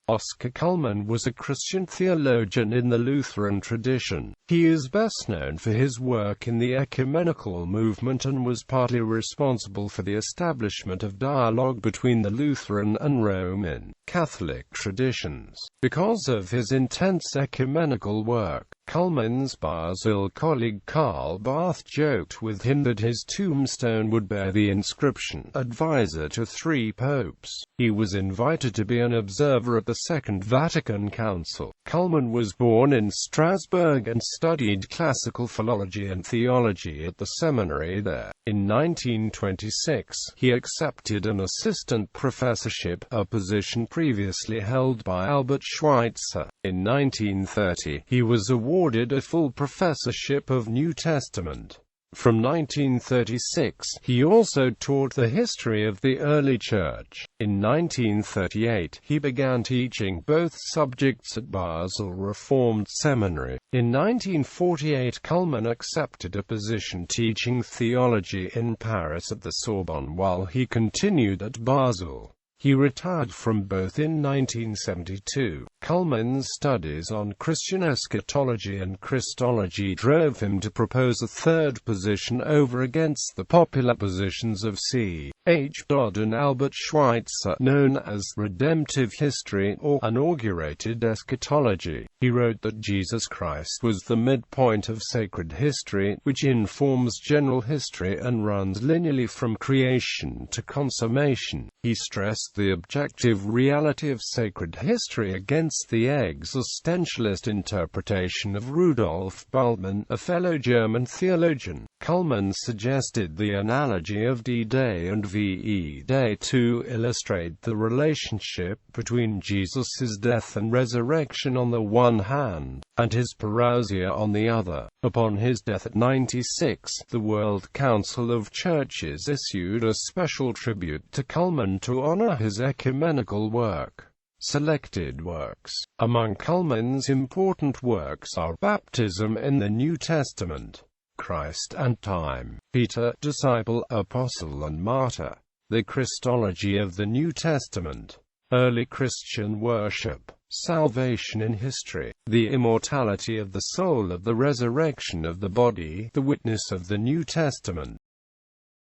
Cullmann was a Christian theologian in the Lutheran tradition. He is best known for his work in the ecumenical movement and was partly responsible for the establishment of dialogue between the Lutheran and Roman Catholic traditions. Because of his intense ecumenical work, Cullmann's Basel colleague Karl Barth joked with him that his tombstone would bear the inscription, "Advisor to 3 popes." He was invited to be an observer at the Second Vatican Council. Cullmann was born in Strasbourg and studied classical philology and theology at the seminary there. In 1926, he accepted an assistant professorship, a position previously held by Albert Schweitzer. In 1930, he was awarded a full professorship of New Testament. From 1936, he also taught the history of the early Church. In 1938, he began teaching both subjects at Basel Reformed Seminary. In 1948, Cullmann accepted a position teaching theology in Paris at the Sorbonne while he continued at Basel. He retired from both in 1972. Cullmann's studies on Christian eschatology and Christology drove him to propose a third position over against the popular positions of C.H. Dodd and Albert Schweitzer, known as redemptive history or inaugurated eschatology. He wrote that Jesus Christ was the midpoint of sacred history, which informs general history and runs linearly from creation to consummation. He stressed the objective reality of sacred history against the existentialist interpretation of Rudolf Bultmann, a fellow German theologian. Cullmann suggested the analogy of D-Day and VE Day to illustrate the relationship between Jesus' death and resurrection on the one hand, and his parousia on the other. Upon his death at 96, the World Council of Churches issued a special tribute to Cullmann to honor his ecumenical work. Selected works. Among Cullmann's important works are Baptism in the New Testament, Christ and Time, Peter, Disciple, Apostle and Martyr, The Christology of the New Testament, Early Christian Worship, Salvation in History, The Immortality of the Soul of the Resurrection of the Body, The Witness of the New Testament.